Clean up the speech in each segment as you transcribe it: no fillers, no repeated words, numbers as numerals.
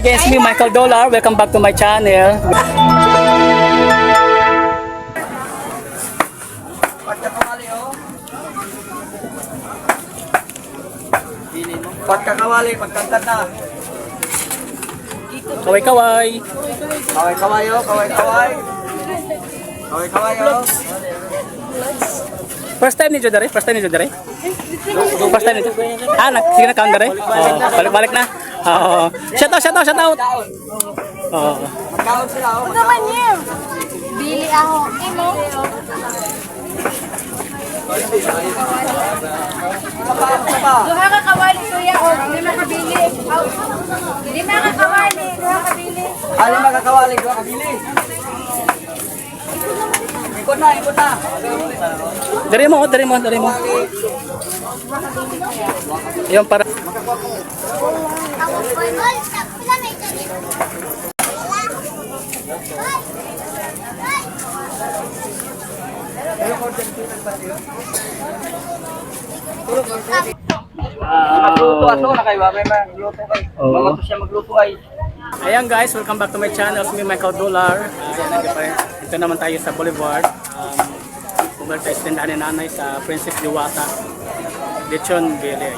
again, it's me, Michael Dollar. Welcome back to my channel. Pagkakawali, pagkantad na. Kaway-kaway. Kaway-kaway oh, kaway-kaway. Kaway-kaway oh. First time ni Jodare? First time ni Jodare? First time ni Jodare? Sige na, count Dare? Balik-balik na. Shout out. Magkaon sila oh. Huwag naman yun. Bili ako. Imo. Duha ka kawali kuya o hindi makabili. Hindi makakawali. Duha kabili. Ano magkakawali, duha kabili. Ikot na. Dari mo. Yung para... Magluto ato na kayo, may magluto kayo. Magluto siya magluto ay. Ayan guys, welcome back to my channel. It's me, Michael Dollar. Ito naman tayo sa Boulevard. Pumunta tayo sa tindahan ni nanay sa Princess Diwata. Lechon Bili.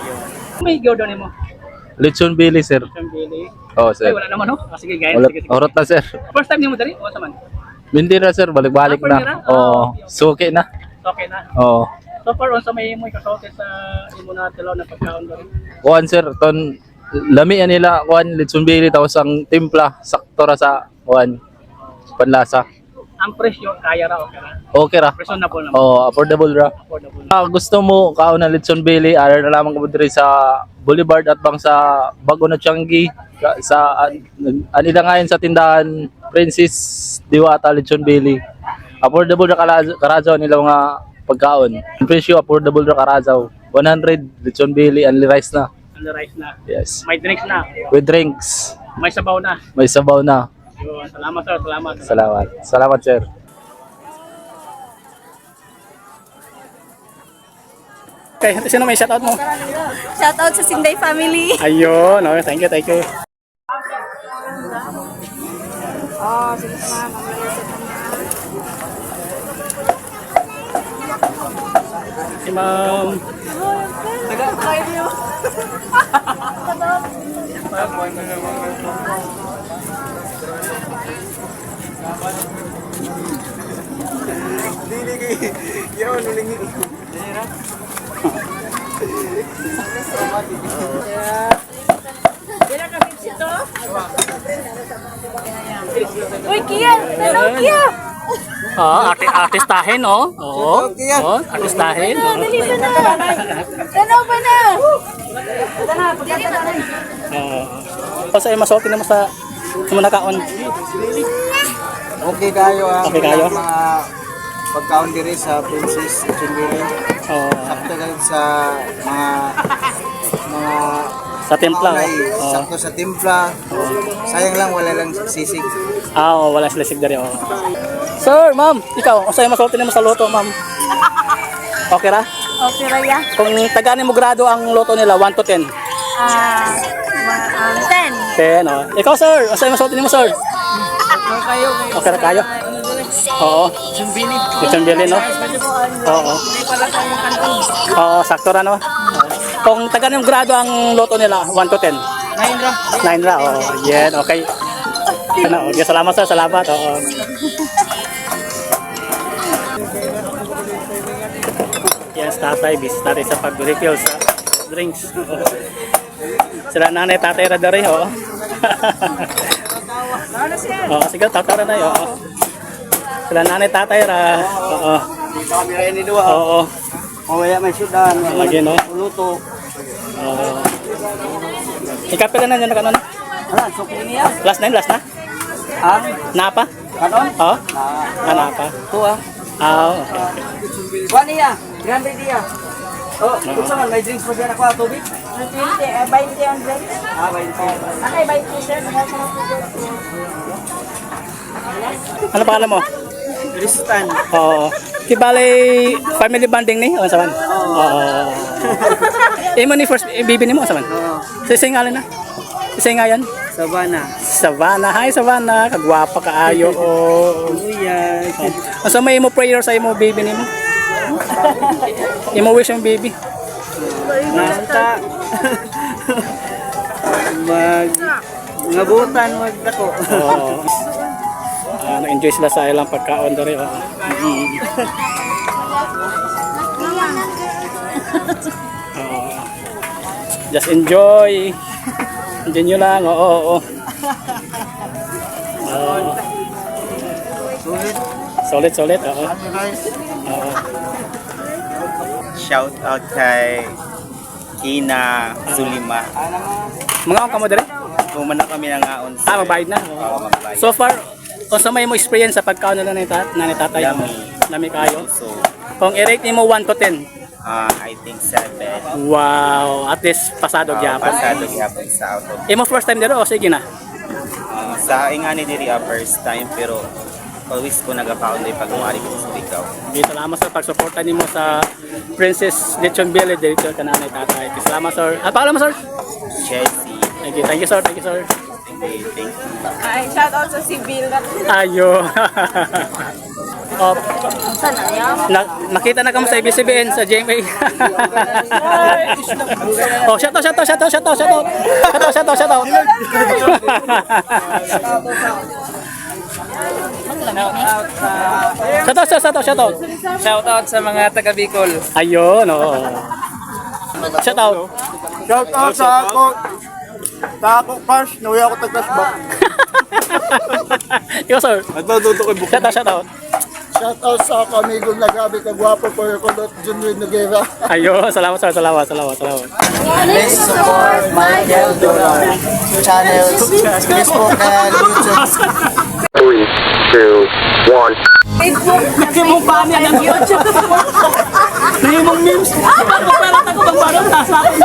May gawin mo? Lechon Billy, sir. Lechon Bili. Oo, Ay, sir. wala naman, no? Sige, guys. Wala, Sige. orot na, sir. First time niyo mo dari? O, saman? Hindi na, sir. Balik-balik Ah, pwede na? na. Oo. Suki na. Okay na. Oo. So far, unsa may mo ikasote sa imo na tilaw na pagkaon dari? Kuhan, sir. Ton, lami yan nila. Kuhan, Lechon Billy. Tapos ang timpla. Sakto ra sa, kuhan, panlasa. Ang presyo, kaya ra, okay ra. Okay ra. Reasonable naman. Oo, affordable ra. Affordable. Gusto mo kaon ng Lechon Billy, ara na lamang ka diri sa Boulevard at bang sa Bago na Changi sa anila ngayon sa tindahan Princess Diwata Lechon Billy. Affordable ra karazaw nila mga pagkaon. Ang presyo affordable ra karazaw. 100 Lechon Billy and rice na. Ang rice na. Yes. May drinks na. With drinks. May sabaw na. May sabaw na. Yun. Salamat sir, salamat. Salamat. Salamat, sir. Okay, sino may shoutout mo? Shout out sa Sinday family. Ayun, okay, thank you. Oh, sige ma'am. Si ma'am. Uy, Kian! Hello, Kian! Artistahin, oh. Oo. Artistahin. Dali ba na? Tanaw ba na? Dali ba na? Kasi masulti naman sa nakaon. Okay kayo ah. Okay kayo? Mga pagkaon diri sa Princess Lechon Billy. Sakto kayo sa mga Sa templa. kaunay, sakto sa timpla. Sayang lang wala lang sisig. Wala sila sigdari. Sir, ma'am, ikaw, kung sa'yo masulti naman sa loto, ma'am. Okay ra? Okay, Raya. Kung taganin mo grado ang loto nila, 1 to 10. 10. 10, oh. Ikaw, sir, kung sa'yo masulti mo, sir. Okay ra kayo? Oo. Lechon Billy, no? Oo. Oo, sakto ra, no? Kung taganin mo grado ang loto nila, 1 to 10. 9 ra, oh. Yan, okay. Ano, okay, salamat, sir, salamat. Oo. Yes, tatay, bis natin sa pag-refill sa drinks. Sila nanay, tatay ra dari, oh. Sige, tatay ra na, oh. Sila nanay, tatay ra. Oo. Kami rin ni Dua. Oo. Mawaya may sudan. Lagi, no? Luto. Oo. Ikapila na nyo na kanon? Ano, sukli niya? Last na? Ang Napa? kanon? Oo? Na. Napa? Tuwa. Okay. Kuha niya. Grande dia. Oh, kung saan may drinks pa siya na kuha tubig? 20 ang drinks. 20. Ano 20, sir? Ano pangalan mo? Tristan. Oo. Kibali family bonding ni? O saman? Oo. Imo ni first bibi ni mo saman? Oo. Sisingalan na. Sisingayan? Savannah. Savannah. Hi, Savannah. Kagwapa kaayo. Oh. Kuya. Asa may mo prayer sa imo baby nimo? Imo wish yung baby. Nanta. Ngabutan wag ako. Oo. Enjoy sila sa ilang pagkaon dere. Oo. Oo. Just enjoy. Enjoy nyo lang. Oo. Solid. Oo. Oo. Shout out kay Ina Zulima. Mga ang kamo dere? Kumana kami ng aon. Magbayad na. Magbayad. So far, kung sa may mo experience sa pagkaon na ni tatay mo, lami kayo. So, Kung i-rate mo 1 to 10, I think 7. wow, at least pasado gyapon. Pasado gyapon sa auto. Imo first time dito o sige na? Sa ingani diri first time pero always ko nagapaon day pag umari ko sa ikaw. Okay, salamat sa pagsuporta nimo sa Princess Lechon Belly dito ka nanay tatay. Salamat sir. Paalam mo sir. Chelsea. Thank you sir. Thank you. Ay, shout out sa Sibil. Ayo. Oh, nakita na kamo sa ABS-CBN sa GMA. Oh, shout out. Shout out. Shout out sa mga taga Bicol. Ayun, oo. Shout out. Shout out sa ako. Tako Pars, naway ako tag-flashback. Ikaw sir. Nagtututo ko buko. Shout out. Shout out sa ako amigo na gabi kagwapo po yung kulot Junwin Noguera. Ayun, salamat sir. Salamat. Please support Michael Dolar channels, Facebook and YouTube. 3, 2, 1. Facebook, Nagsimong pa niya ng YouTube. Nahimong memes. Pagpaparat ako magbarong nasa akin.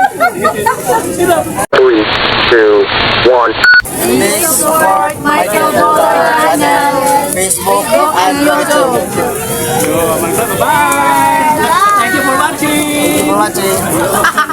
3, 2, 1. Please support Michael Dolar channel, Facebook and YouTube. Bye! Thank you for watching! Thank you for watching.